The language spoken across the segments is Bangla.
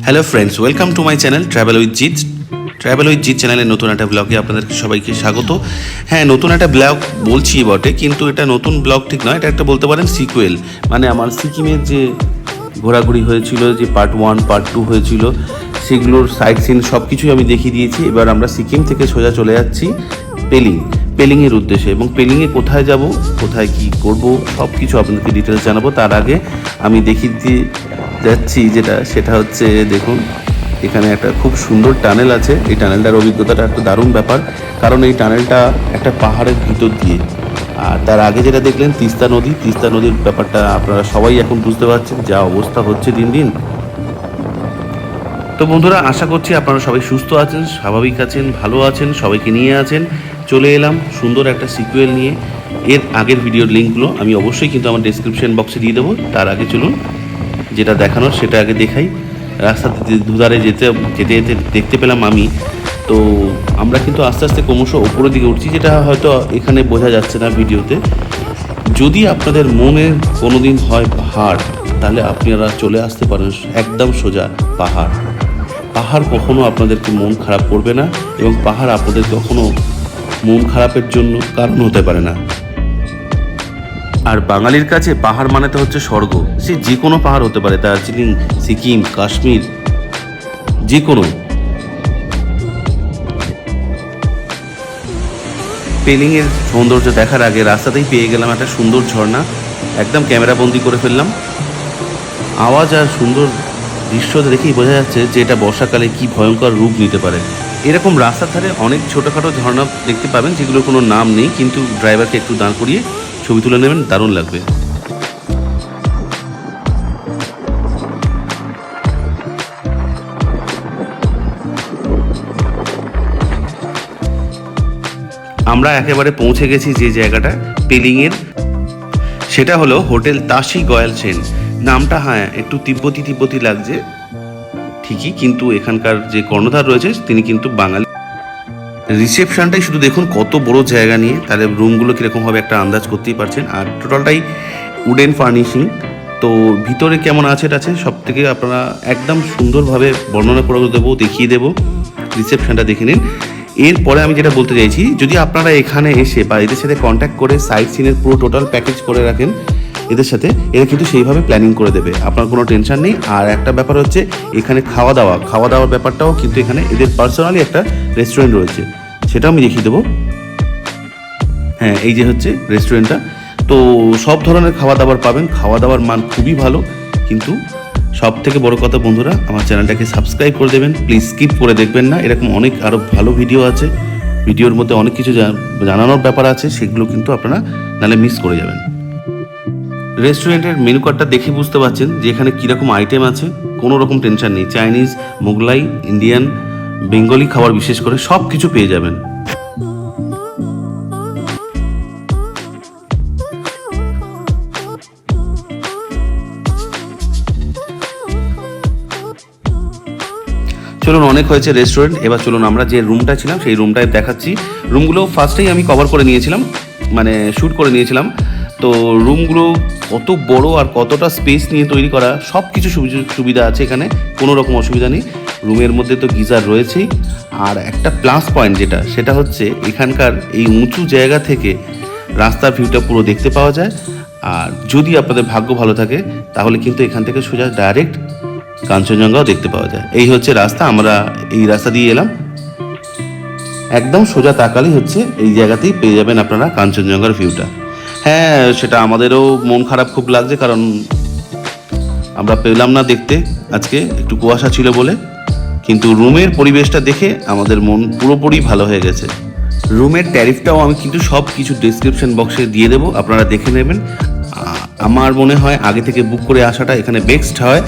Hello friends, welcome to my channel travel with Jeet. Travel with Jeet চ্যানেলের নতুন একটা ব্লগে আপনাদেরকে সবাইকে স্বাগত। হ্যাঁ, নতুন একটা ব্লগ বলছি বটে, কিন্তু এটা নতুন ব্লগ ঠিক নয়, এটা একটা বলতে পারেন সিকুয়েল। মানে আমার সিকিমের যে ঘোরাঘুরি হয়েছিল, যে পার্ট 1 পার্ট 2 হয়েছিল, সেগুলোর সাইট সিন সব কিছুই আমি দেখিয়ে দিয়েছি। এবার আমরা সিকিম থেকে সোজা চলে যাচ্ছি পেলিংয়ের উদ্দেশ্যে, এবং পেলিংয়ে কোথায় যাব, কোথায় কি করব, সব কিছু আপনাদেরকে ডিটেলস জানাবো। তার আগে আমি দেখিয়ে দিয়ে যাচ্ছি সেটা হচ্ছে, দেখুন এখানে একটা খুব সুন্দর টানেল আছে। এই টানেলটার অভিজ্ঞতাটা একটা দারুণ ব্যাপার, কারণ এই টানেলটা একটা পাহাড়ের ভিতর দিয়ে। আর তার আগে যেটা দেখলেন তিস্তা নদীর ব্যাপারটা আপনারা সবাই এখন বুঝতে পারছেন, যা অবস্থা হচ্ছে দিন দিন। তো বন্ধুরা, আশা করছি আপনারা সবাই সুস্থ আছেন, স্বাভাবিক আছেন, ভালো আছেন, সবাইকে নিয়ে আছেন। চলে এলাম সুন্দর একটা সিকুয়েল নিয়ে। এর আগের ভিডিওর লিঙ্কগুলো আমি অবশ্যই কিন্তু আমার ডেসক্রিপশন বক্সে দিয়ে দেবো। তার আগে চলুন যেটা দেখানোর সেটা আগে দেখাই। রাস্তাতে দুধারে যেতে যেতে দেখতে পেলাম আমি, তো আমরা কিন্তু আস্তে আস্তে ক্রমশ ওপরের দিকে উঠছি, যেটা হয়তো এখানে বোঝা যাচ্ছে না ভিডিওতে। যদি আপনাদের মনে কোনো দিন হয় পাহাড়, তাহলে আপনারা চলে আসতে পারেন একদম সোজা পাহাড় কখনো আপনাদেরকে মন খারাপ করবে না, এবং পাহাড় আপনাদের কখনো মন খারাপের জন্য কারণ হতে পারে না। আর বাঙালির কাছে পাহাড় মানে তো হচ্ছে স্বর্গ। সে যে কোনো পাহাড় হতে পারে, দার্জিলিং, সিকিম, কাশ্মীর, যে কোনো। পেলিংয়ের সৌন্দর্য দেখার আগে রাস্তাতেই পেয়ে গেলাম একটা সুন্দর ঝর্ণা, একদম ক্যামেরা বন্দি করে ফেললাম। আওয়াজ আর সুন্দর দৃশ্য দেখেই বোঝা যাচ্ছে যে এটা বর্ষাকালে কি ভয়ঙ্কর রূপ নিতে পারে। এরকম রাস্তার ধারে অনেক ছোটোখাটো ঝর্ণা দেখতে পাবেন, যেগুলোর কোনো নাম নেই, কিন্তু ড্রাইভারকে একটু দাঁড় করিয়ে ছবি তুলে নেবেন, দারুণ লাগবে। আমরা একেবারে পৌঁছে গেছি যে জায়গাটা পেলিংয়ের, সেটা হলো হোটেল তাশি গয়াল সেন। নামটা হ্যাঁ একটু তিব্বতী লাগছে ঠিকই, কিন্তু এখানকার যে কর্ণধার রয়েছে তিনি কিন্তু বাঙালি। রিসেপশনটাই শুধু দেখুন কত বড় জায়গা নিয়ে, তাহলে রুমগুলো কীরকম হবে একটা আন্দাজ করতেই পারছেন। আর টোটালটাই উডেন ফার্নিশিং। তো ভিতরে কেমন আছে সব থেকে আপনারা একদম সুন্দরভাবে বর্ণনা করে দেবো, দেখিয়ে দেবো। রিসেপশনটা দেখে নিন। এরপরে আমি যেটা বলতে চাইছি, যদি আপনারা এখানে এসে বা এদের সাথে কন্ট্যাক্ট করে সাইট সিনের পুরো টোটাল প্যাকেজ করে রাখেন এদের সাথে, এরা কিন্তু সেইভাবে প্ল্যানিং করে দেবে, আপনার কোনো টেনশন নেই। আর একটা ব্যাপার হচ্ছে, এখানে খাওয়া দাওয়ার ব্যাপারটাও কিন্তু এখানে এদের পার্সোনালি একটা রেস্টুরেন্ট রয়েছে, সেটাও আমি দেখিয়ে দেবো। হ্যাঁ, এই যে হচ্ছে রেস্টুরেন্টটা। তো সব ধরনের খাওয়া দাওয়ার পাবেন, খাওয়া দাওয়ার মান খুবই ভালো। কিন্তু সব থেকে বড় কথা বন্ধুরা, আমার চ্যানেলটাকে সাবস্ক্রাইব করে দেবেন, প্লিজ স্কিপ করে দেখবেন না। এরকম অনেক আরও ভালো ভিডিও আছে, ভিডিওর মধ্যে অনেক কিছু জানানোর ব্যাপার আছে, সেগুলো কিন্তু আপনারা নাহলে মিস করে যাবেন। রেস্টুরেন্টের মেনু কার্ডটা দেখে বুঝতে পারছেন যে এখানে কীরকম আইটেম আছে। কোনো রকম টেনশন নেই, চাইনিজ, মোগলাই, ইন্ডিয়ান, বেঙ্গলি খাবার বিশেষ করে সব কিছু পেয়ে যাবেন। চলুন, অনেক হয়েছে রেস্টুরেন্ট, এবার চলুন আমরা যে রুমটা ছিলাম সেই রুমটায় দেখাচ্ছি। রুমগুলো ফার্স্টেই আমি কভার করে নিয়েছিলাম, মানে শ্যুট করে নিয়েছিলাম। তো রুমগুলো কত বড় আর কতটা স্পেস নিয়ে তৈরি করা, সব কিছু সুবিধা আছে এখানে, কোনো রকম অসুবিধা নেই। রুমের মধ্যে তো গিজার রয়েছেই। আর একটা প্লাস পয়েন্ট সেটা হচ্ছে এখানকার এই উঁচু জায়গা থেকে রাস্তার ভিউটা পুরো দেখতে পাওয়া যায়। আর যদি আপনাদের ভাগ্য ভালো থাকে তাহলে কিন্তু এখান থেকে সোজা ডাইরেক্ট কাঞ্চনজঙ্ঘাও দেখতে পাওয়া যায়। এই হচ্ছে রাস্তা, আমরা এই রাস্তা দিয়ে এলাম। একদম সোজা তাকালেই হচ্ছে এই জায়গাতেই পেয়ে যাবেন আপনারা কাঞ্চনজঙ্ঘার ভিউটা। হ্যাঁ, সেটা আমাদেরও মন খারাপ খুব লাগছে, কারণ আমরা পেলাম না দেখতে, আজকে একটু কুয়াশা ছিল বলে। কিন্তু রুমের পরিবেশটা দেখে আমাদের মন পুরোপুরি ভালো হয়ে গেছে। রুমের ট্যারিফটাও আমি কিন্তু সব কিছু ডেসক্রিপশন বক্সে দিয়ে দেবো, আপনারা দেখে নেবেন। আমার মনে হয় আগে থেকে বুক করে আসাটা এখানে বেস্ট হয়।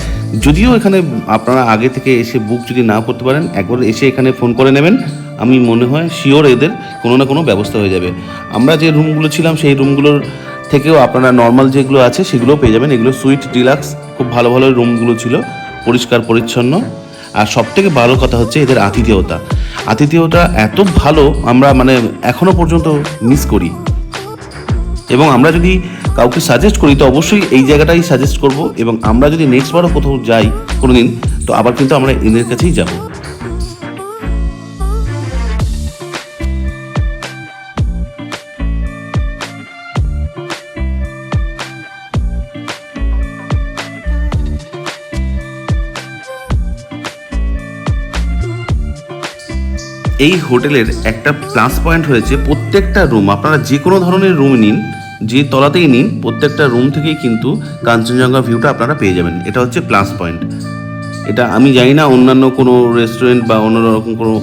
যদিও এখানে আপনারা আগে থেকে এসে বুক যদি না করতে পারেন, একবার এসে এখানে ফোন করে নেবেন, আমি মনে হয় শিওর এদের কোনো না কোনো ব্যবস্থা হয়ে যাবে। আমরা যে রুমগুলো ছিলাম সেই রুমগুলোর থেকেও আপনারা নর্মাল যেগুলো আছে সেগুলোও পেয়ে যাবেন। এগুলো সুইট ডিলাক্স, খুব ভালো ভালো রুমগুলো ছিল, পরিষ্কার পরিচ্ছন্ন। আর সবথেকে ভালো কথা হচ্ছে এদের আতিথেয়তা এত ভালো, আমরা মানে এখনও পর্যন্ত মিস করি। এবং আমরা যদি কাউকে সাজেস্ট করি তো অবশ্যই এই জায়গাটাই সাজেস্ট করব, এবং আমরা যদি নেক্সট বারও কোথাও যাই কোনোদিন, তো আবার কিন্তু আমরা এদের কাছেই যাব। এই হোটেলের একটা প্লাস পয়েন্ট হয়েছে, প্রত্যেকটা রুম আপনারা যে কোনো ধরনের রুম নিন, যে তলাতেই নিন, প্রত্যেকটা রুম থেকেই কিন্তু কাঞ্চনজঙ্ঘা ভিউটা আপনারা পেয়ে যাবেন। এটা হচ্ছে প্লাস পয়েন্ট। এটা আমি জানি না অন্যান্য কোনো রেস্টুরেন্ট বা অন্য রকম কোনো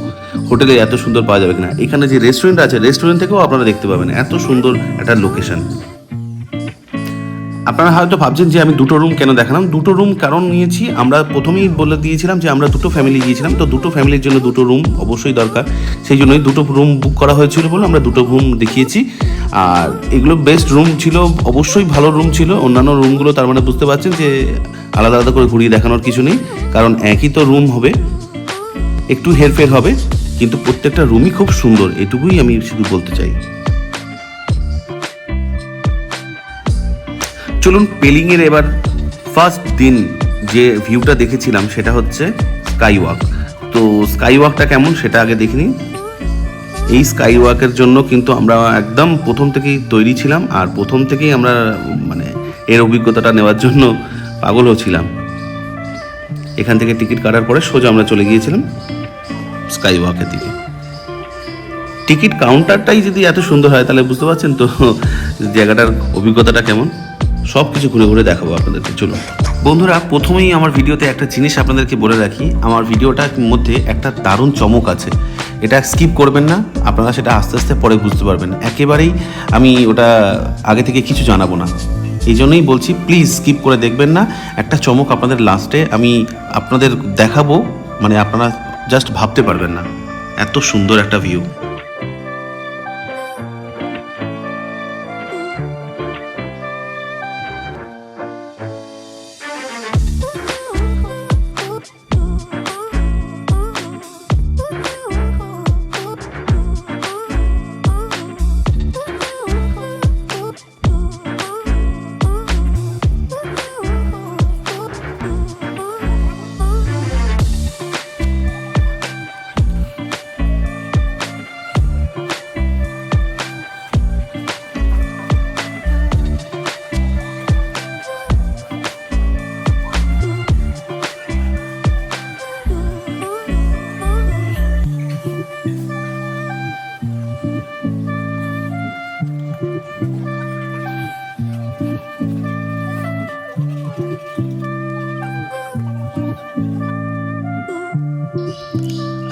হোটেলে এত সুন্দর পাওয়া যাবে কিনা। এখানে যে রেস্টুরেন্ট আছে, রেস্টুরেন্ট থেকেও আপনারা দেখতে পাবেন এত সুন্দর একটা লোকেশন। আপনারা হয়তো ভাবছেন যে আমি দুটো রুম কেন দেখালাম। দুটো রুম কারণ নিয়েছি, আমরা প্রথমেই বলে দিয়েছিলাম যে আমরা দুটো ফ্যামিলি গিয়েছিলাম, তো দুটো ফ্যামিলির জন্য দুটো রুম অবশ্যই দরকার, সেই জন্যই দুটো রুম বুক করা হয়েছিল বলে আমরা দুটো রুম দেখিয়েছি। আর এগুলো বেস্ট রুম ছিল, অবশ্যই ভালো রুম ছিল। অন্যান্য রুমগুলো তার মানে বুঝতে পারছেন যে আলাদা আলাদা করে ঘুরিয়ে দেখানোর কিছু নেই, কারণ একই তো রুম হবে, একটু হেরফের হবে, কিন্তু প্রত্যেকটা রুমই খুব সুন্দর, এটুকুই আমি শুধু বলতে চাই। চলুন পেলিংয়ের এবার ফার্স্ট দিন যে ভিউটা দেখেছিলাম সেটা হচ্ছে স্কাই ওয়াক। তো স্কাই ওয়াকটা কেমন সেটা আগে দেখে নিন। এই স্কাই ওয়াকের জন্য কিন্তু আমরা একদম প্রথম থেকেই তৈরি ছিলাম, আর প্রথম থেকেই আমরা মানে এর অভিজ্ঞতাটা নেওয়ার জন্য পাগল হচ্ছিলাম। এখান থেকে টিকিট কাটার পরে সোজা আমরা চলে গিয়েছিলাম স্কাই ওয়াকের দিকে। টিকিট কাউন্টারটাই যদি এত সুন্দর হয় তাহলে বুঝতে পারছেন তো জায়গাটার অভিজ্ঞতাটা কেমন। সব কিছু ঘুরে ঘুরে দেখাবো আপনাদেরকে। চলুন বন্ধুরা, প্রথমেই আমার ভিডিওতে একটা জিনিস আপনাদেরকে বলে রাখি, আমার ভিডিওটার মধ্যে একটা দারুণ চমক আছে, এটা স্কিপ করবেন না, আপনারা সেটা আস্তে আস্তে পরে বুঝতে পারবেন। একেবারেই আমি ওটা আগে থেকে কিছু জানাবো না, এই জন্যই বলছি প্লিজ স্কিপ করে দেখবেন না। একটা চমক আপনাদের লাস্টে আমি আপনাদের দেখাবো, মানে আপনারা জাস্ট ভাবতে পারবেন না, এত সুন্দর একটা ভিউ।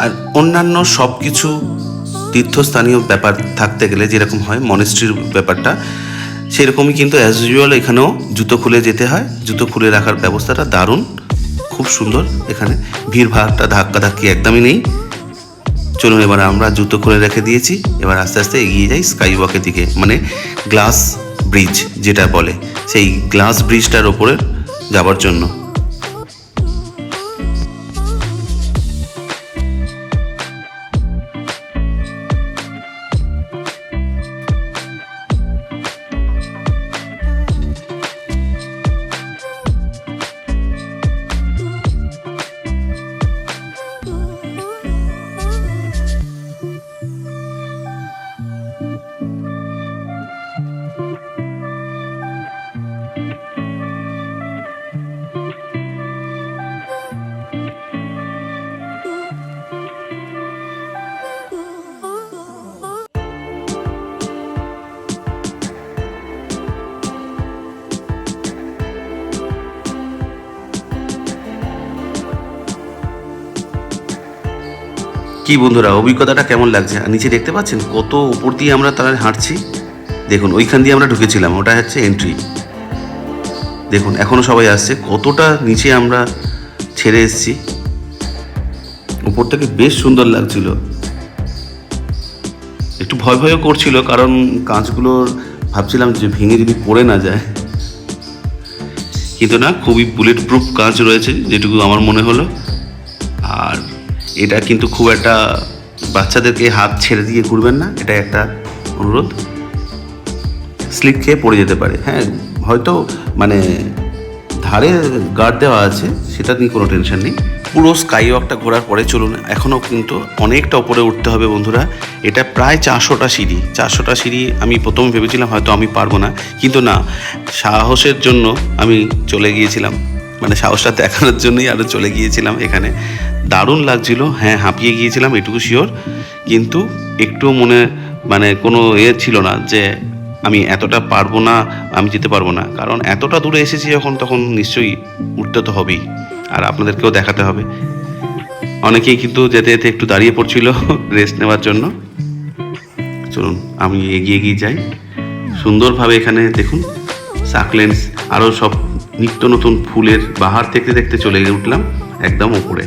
আর অন্যান্য সব কিছু তীর্থস্থানীয় ব্যাপার থাকতে গেলে যেরকম হয় মনেস্ট্রির ব্যাপারটা, সেরকমই কিন্তু অ্যাজ ইউজুয়াল এখানেও জুতো খুলে যেতে হয়। জুতো খুলে রাখার ব্যবস্থাটা দারুণ, খুব সুন্দর। এখানে ভিড় ভাড়টা ধাক্কাধাক্কি একদমই নেই। চলুন এবার আমরা জুতো খুলে রেখে দিয়েছি, এবার আস্তে আস্তে এগিয়ে যাই স্কাই ওয়াকের দিকে, মানে গ্লাস ব্রিজ যেটা বলে, সেই গ্লাস ব্রিজটার ওপরে যাবার জন্য। কি বন্ধুরা, অভিজ্ঞতাটা কেমন লাগছে? নিচে দেখতে পাচ্ছেন কত উপর দিয়ে আমরা তারা হাঁটছি। দেখুন ওইখান দিয়ে আমরা ঢুকেছিলাম, ওটা হচ্ছে এন্ট্রি। দেখুন এখনও সবাই আসছে, কতটা নিচে আমরা ছেড়ে এসেছি। উপর থেকে বেশ সুন্দর লাগছিল, একটু ভয় ভয়ও করছিল, কারণ কাঁচগুলোর ভাবছিলাম যে ভেঙে যদি পড়ে না যায়, কিন্তু না, খুবই বুলেট প্রুফ কাঁচ রয়েছে যেটুকু আমার মনে হলো। আর এটা কিন্তু খুব একটা বাচ্চাদেরকে হাত ছেড়ে দিয়ে ঘুরবেন না, এটা একটা অনুরোধ। স্লিপ খেয়ে পড়ে যেতে পারে। হ্যাঁ, হয়তো মানে ধারে গার্ড দেওয়া আছে, সেটা নিয়ে কোনো টেনশন নেই। পুরো স্কাই ওয়াকটা ঘোরার পরে চলুন, এখনও কিন্তু অনেকটা উপরে উঠতে হবে বন্ধুরা। এটা প্রায় 400টা সিঁড়ি। 400টা সিঁড়ি আমি প্রথম ভেবেছিলাম হয়তো আমি পারবো না, কিন্তু না, সাহসের জন্য আমি চলে গিয়েছিলাম, মানে সাহসটা দেখানোর জন্যই আরও চলে গিয়েছিলাম এখানে। দারুণ লাগছিল, হ্যাঁ হাঁপিয়ে গিয়েছিলাম এটুকু শিওর, কিন্তু একটুও মনে মানে কোনো ছিল না যে আমি এতটা পারবো না, আমি যেতে পারবো না। কারণ এতটা দূরে এসেছি যখন, তখন নিশ্চয়ই উঠতে তো হবেই, আর আপনাদেরকেও দেখাতে হবে। অনেকেই কিন্তু যেতে যেতে একটু দাঁড়িয়ে পড়ছিল রেস্ট নেওয়ার জন্য। চলুন আমি এগিয়ে যাই। সুন্দরভাবে এখানে দেখুন সাকলেন্স, আরও সব নিত্য নতুন ফুলের বাহার দেখতে দেখতে চলে উঠলাম একদম উপরে।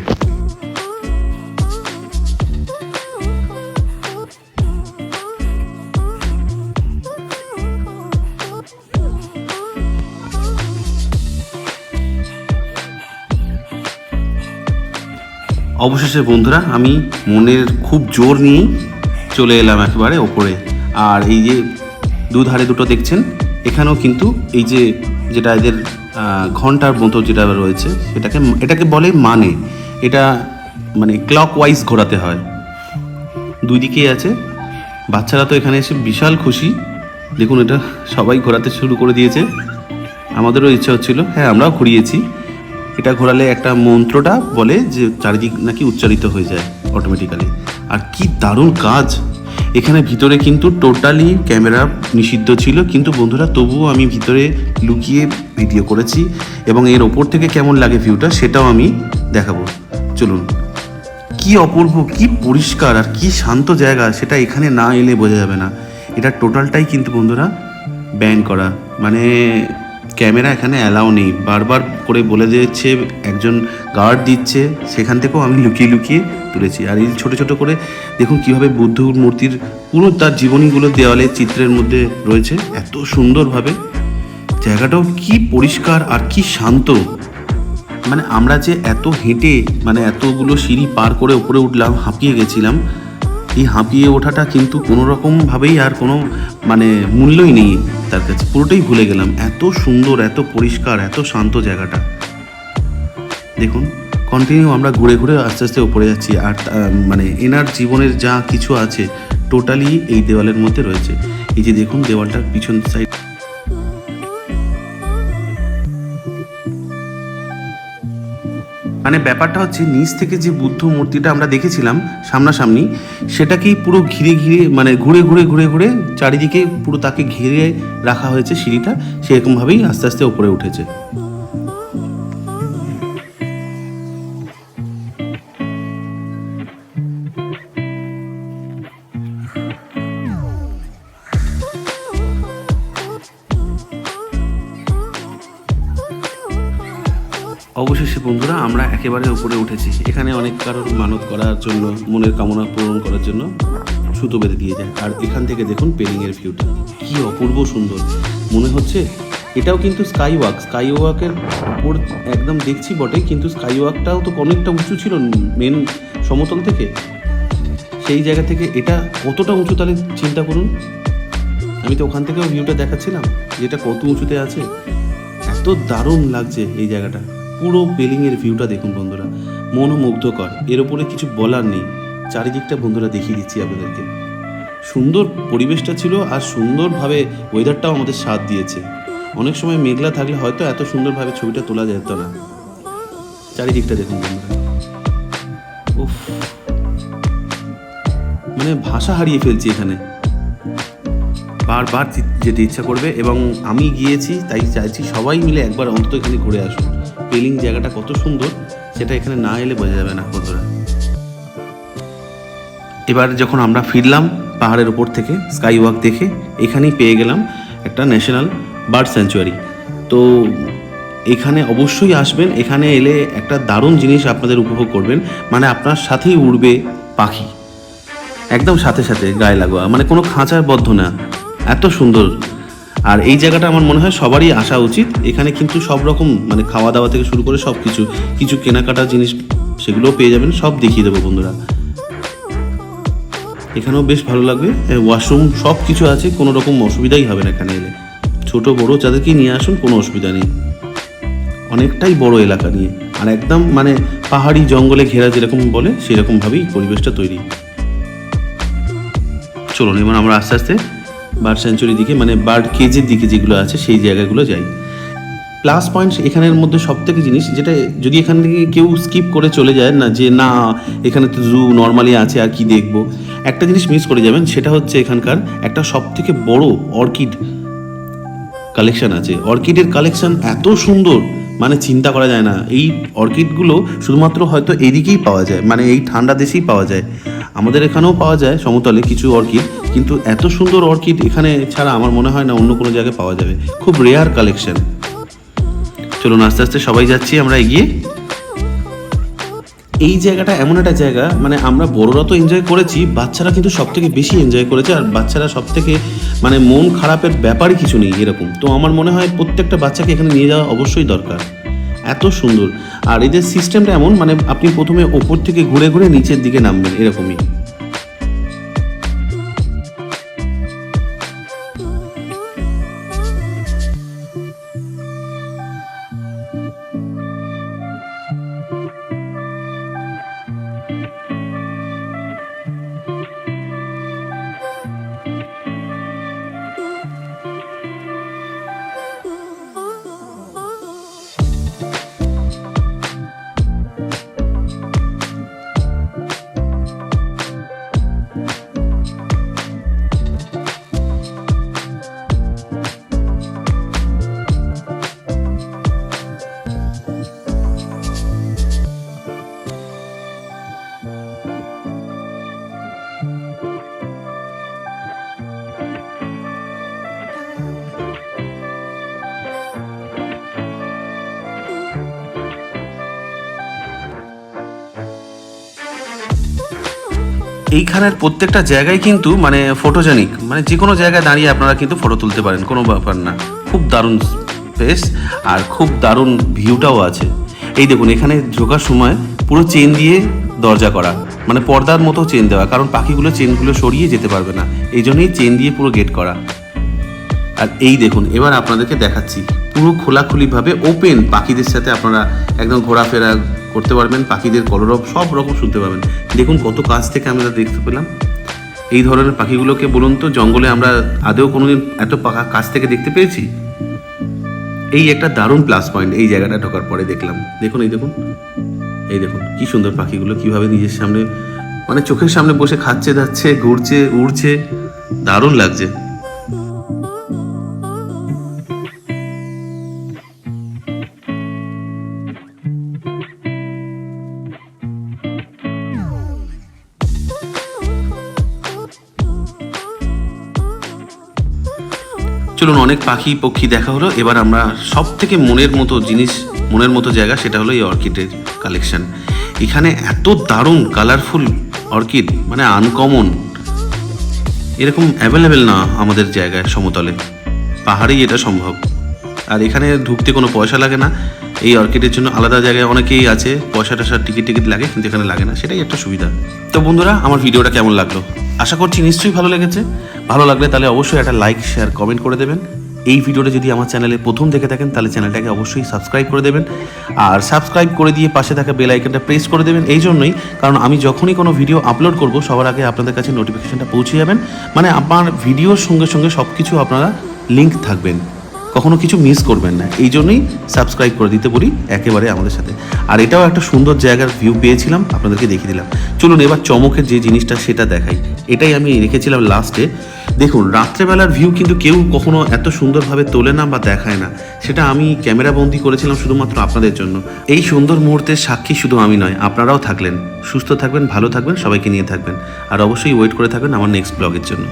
অবশেষে বন্ধুরা আমি মনের খুব জোর নিয়েই চলে এলাম একেবারে ওপরে। আর এই যে দুধারে দুটো দেখছেন, এখানেও কিন্তু এই যে যেটা এদের ঘন্টার মতো যেটা রয়েছে, এটাকে বলে মানে, এটা মানে ক্লক ওয়াইজ ঘোরাতে হয়। দুই দিকেই আছে। বাচ্চারা তো এখানে এসে বিশাল খুশি, দেখুন এটা সবাই ঘোরাতে শুরু করে দিয়েছে। আমাদেরও ইচ্ছা হচ্ছিল, হ্যাঁ আমরাও ঘুরিয়েছি। এটা ঘোরালে একটা মন্ত্রটা বলে যে চারিদিক নাকি উচ্চারিত হয়ে যায় অটোমেটিক্যালি। আর কি দারুণ কাজ! এখানে ভিতরে কিন্তু টোটালি ক্যামেরা নিষিদ্ধ ছিল, কিন্তু বন্ধুরা তবুও আমি ভিতরে লুকিয়ে ভিডিও করেছি, এবং এর ওপর থেকে কেমন লাগে ভিউটা সেটাও আমি দেখাবো। চলুন, কি অপূর্ব, কি পরিষ্কার আর কি শান্ত জায়গা, সেটা এখানে না এলে বোঝা যাবে না। এটা টোটালটাই কিন্তু বন্ধুরা ব্যান করা, মানে ক্যামেরা এখানে অ্যালাউ নেই। বারবার করে বলে দিচ্ছে, একজন গার্ড দিচ্ছে, সেখান থেকেও আমি লুকিয়ে লুকিয়ে তুলেছি। আর এই ছোটো ছোটো করে দেখুন কীভাবে বুদ্ধর মূর্তির পুরো তার জীবনীগুলো দেওয়ালে চিত্রের মধ্যে রয়েছে এত সুন্দরভাবে। জায়গাটাও কি পরিষ্কার আর কি শান্ত। মানে আমরা যে এত হেঁটে মানে এতগুলো সিঁড়ি পার করে উপরে উঠলাম, হাঁপিয়ে গেছিলাম। এই হাঁপিয়ে ওঠাটা কিন্তু কোনো রকমভাবেই আর কোনো মানে মূল্যই নেই তার কাছে, পুরোটাই ভুলে গেলাম। এত সুন্দর, এত পরিষ্কার, এত শান্ত জায়গাটা। দেখুন কন্টিনিউ আমরা ঘুরে ঘুরে আস্তে আস্তে উপরে যাচ্ছি। আর মানে এনার জীবনের যা কিছু আছে টোটালি এই দেওয়ালের মধ্যে রয়েছে। এই যে দেখুন দেওয়ালটার পিছন সাইড, মানে ব্যাপারটা হচ্ছে নিচ থেকে যে বুদ্ধ মূর্তিটা আমরা দেখেছিলাম সামনাসামনি, সেটাকেই পুরো ঘিরে ঘিরে মানে ঘুরে ঘুরে ঘুরে ঘুরে চারিদিকে পুরো তাকে ঘিরে রাখা হয়েছে সিঁড়িটা, সেরকমভাবেই আস্তে আস্তে উপরে উঠেছে। অবশেষে বন্ধুরা আমরা একেবারে উপরে উঠেছি। এখানে অনেক কারোর মানত করার জন্য, মনের কামনা পূরণ করার জন্য সুতো বেঁধে দিয়ে যায়। আর এখান থেকে দেখুন পেলিংয়ের ভিউটা কি অপূর্ব সুন্দর মনে হচ্ছে। এটাও কিন্তু স্কাই ওয়াকের উপর একদম দেখছি বটে, কিন্তু স্কাই ওয়াকটাও তো অনেকটা উঁচু ছিল মেন সমতল থেকে। সেই জায়গা থেকে এটা কতটা উঁচু তাহলে চিন্তা করুন। আমি তো ওখান থেকেও ভিউটা দেখাচ্ছিলাম যেটা কত উঁচুতে আছে। এত দারুণ লাগছে এই জায়গাটা। পুরো পেলিংয়ের ভিউটা দেখুন বন্ধুরা, মনোমুগ্ধকর। এর উপরে কিছু বলার নেই। চারিদিকটা বন্ধুরা দেখিয়ে দিচ্ছি আপনাদেরকে। সুন্দর পরিবেশটা ছিল, আর সুন্দরভাবে ওয়েদারটাও আমাদের সাথ দিয়েছে। অনেক সময় মেঘলা থাকলে হয়তো এত সুন্দরভাবে ছবিটা তোলা যেত না। চারিদিকটা দেখুন বন্ধুরা, উফ, মানে ভাষা হারিয়ে ফেলছি এখানে। বারবার যেতে ইচ্ছা করবে, এবং আমি গিয়েছি তাই চাইছি সবাই মিলে একবার অন্তত এখানে ঘুরে আসুন। পেলিং জায়গাটা কত সুন্দর সেটা এখানে না এলে বোঝা যাবে না বন্ধুরা। এবার যখন আমরা ফিরলাম পাহাড়ের উপর থেকে স্কাই ওয়াক দেখে, এখানেই পেয়ে গেলাম একটা ন্যাশনাল বার্ড স্যাঞ্চুয়ারি। তো এখানে অবশ্যই আসবেন। এখানে এলে একটা দারুণ জিনিস আপনাদের উপভোগ করবেন, মানে আপনার সাথেই উড়বে পাখি, একদম সাথে সাথে গায়ে লাগোয়া, মানে কোনো খাঁচার বদ্ধ না, এত সুন্দর। আর এই জায়গাটা আমার মনে হয় সবারই আসা উচিত। এখানে কিন্তু সব রকম মানে খাওয়া দাওয়া থেকে শুরু করে সব কিছু, কিছু কেনাকাটার জিনিস সেগুলোও পেয়ে যাবেন, সব দেখিয়ে দেবো বন্ধুরা। এখানেও বেশ ভালো লাগবে, ওয়াশরুম সব কিছু আছে, কোনো রকম অসুবিধাই হবে না এখানে এলে। ছোট বড় যাদেরকেই নিয়ে আসুন, কোনো অসুবিধা নেই। অনেকটাই বড় এলাকা নিয়ে, আর একদম মানে পাহাড়ি জঙ্গলে ঘেরা যেরকম বলে সেরকমভাবেই পরিবেশটা তৈরি। চলুন এবার আমরা আস্তে আস্তে বার্ড স্যাঞ্চুরির দিকে, মানে বার্ড কেজের দিকে যেগুলো আছে সেই জায়গাগুলো যাই। প্লাস পয়েন্টস এখানের মধ্যে সব থেকে জিনিস যেটা, যদি এখান থেকে কেউ স্কিপ করে চলে যায় না, যে না এখানে তো জু নর্মালি আছে আর কি দেখবো, একটা জিনিস মিস করে যাবেন। সেটা হচ্ছে এখানকার একটা সব থেকে বড় অর্কিড কালেকশন আছে। অর্কিডের কালেকশন এত সুন্দর, মানে চিন্তা করা যায় না। এই অর্কিডগুলো শুধুমাত্র হয়তো এইদিকেই পাওয়া যায়, মানে এই ঠান্ডা দেশেই পাওয়া যায়। আমাদের এখানেও পাওয়া যায় সমতলে কিছু অর্কিড, কিন্তু এত সুন্দর অর্কিড এখানে ছাড়া আমার মনে হয় না অন্য কোনো জায়গায় পাওয়া যাবে। খুব রেয়ার কালেকশন। চলুন আস্তে আস্তে সবাই যাচ্ছি আমরা এগিয়ে। এই জায়গাটা এমন একটা জায়গা, মানে আমরা বড়রা তো এনজয় করেছি, বাচ্চারা কিন্তু সব থেকে বেশি এনজয় করেছে। আর বাচ্চারা সব থেকে মানে মন খারাপের ব্যাপারই কিছু নেই এরকম। তো আমার মনে হয় প্রত্যেকটা বাচ্চাকে এখানে নিয়ে যাওয়া অবশ্যই দরকার। এত সুন্দর। আর এদের সিস্টেমটা এমন, মানে আপনি প্রথমে ওপর থেকে ঘুরে ঘুরে নিচের দিকে নামবেন এরকমই। এইখানের প্রত্যেকটা জায়গায় কিন্তু মানে ফটোজেনিক, মানে যে কোনো জায়গায় দাঁড়িয়ে আপনারা কিন্তু ফটো তুলতে পারেন, কোনো ব্যাপার না। খুব দারুণ স্পেস আর খুব দারুণ ভিউটাও আছে। এই দেখুন এখানে ঢোকার সময় পুরো চেন দিয়ে দরজা করা, মানে পর্দার মতো চেন দেওয়া, কারণ পাখিগুলো চেনগুলো সরিয়ে যেতে পারবে না, এই জন্যই চেন দিয়ে পুরো গেট করা। আর এই দেখুন এবার আপনাদেরকে দেখাচ্ছি পুরো খোলাখুলিভাবে ওপেন, পাখিদের সাথে আপনারা একদম ঘোরাফেরা করতে পারবেন, পাখিদের কলরব সব রকম শুনতে পাবেন। দেখুন কত কাছ থেকে আমরা দেখতে পেলাম এই ধরনের পাখিগুলোকে। বলুন তো জঙ্গলে আমরা আদৌ কোনোদিন এত কাছ থেকে দেখতে পেয়েছি? এই একটা দারুণ প্লাস পয়েন্ট এই জায়গাটা ঢোকার পরে দেখলাম। দেখুন এই দেখুন, এই দেখুন কি সুন্দর পাখিগুলো কিভাবে নিজের সামনে, মানে চোখের সামনে বসে খাচ্ছে, যাচ্ছে, ঘুরছে, উড়ছে, দারুণ লাগছে। চলুন অনেক পাখি পক্ষী দেখা হলো, এবার আমরা সব থেকে মনের মতো জিনিস, মনের মতো জায়গা, সেটা হলো এই অর্কিডের কালেকশন। এখানে এত দারুণ কালারফুল অর্কিড, মানে আনকমন, এরকম অ্যাভেলেবেল না আমাদের জায়গায় সমতলে, পাহাড়েই এটা সম্ভব। আর এখানে ঢুকতে কোনো পয়সা লাগে না। এই অর্কিডের জন্য আলাদা জায়গায় অনেকেই আছে পয়সা টয়সার টিকিট লাগে, কিন্তু এখানে লাগে না, সেটাই একটা সুবিধা। তো বন্ধুরা আমার ভিডিওটা কেমন লাগলো? আশা করছি নিশ্চয়ই ভালো লেগেছে। ভালো লাগলে তাহলে অবশ্যই একটা লাইক, শেয়ার, কমেন্ট করে দেবেন। এই ভিডিওটা যদি আমার চ্যানেলে প্রথম দেখে থাকেন তাহলে চ্যানেলটাকে অবশ্যই সাবস্ক্রাইব করে দেবেন। আর সাবস্ক্রাইব করে দিয়ে পাশে থাকা বেল আইকনটা প্রেস করে দেবেন এই জন্যই, কারণ আমি যখনই কোনো ভিডিও আপলোড করব সবার আগে আপনাদের কাছে নোটিফিকেশনটা পৌঁছে যাবেন। মানে আমার ভিডিওর সঙ্গে সঙ্গে সব কিছু আপনারা লিঙ্ক থাকবেন, কখনো কিছু মিস করবেন না। এই জন্যই সাবস্ক্রাইব করে দিতে বলি একেবারে আমাদের সাথে। আর এটাও একটা সুন্দর জায়গার ভিউ পেয়েছিলাম, আপনাদেরকে দেখিয়ে দিলাম। চলুন এবার চমকের যে জিনিসটা সেটা দেখাই। এটাই আমি রেখেছিলাম লাস্টে। দেখুন রাত্রেবেলার ভিউ কিন্তু কেউ কখনো এত সুন্দরভাবে তোলে না বা দেখায় না, সেটা আমি ক্যামেরা বন্দি করেছিলাম শুধুমাত্র আপনাদের জন্য। এই সুন্দর মুহূর্তের সাক্ষী শুধু আমি নয়, আপনারাও থাকলেন। সুস্থ থাকবেন, ভালো থাকবেন, সবাইকে নিয়ে থাকবেন, আর অবশ্যই ওয়েট করে থাকবেন আমার নেক্সট ব্লগের জন্য।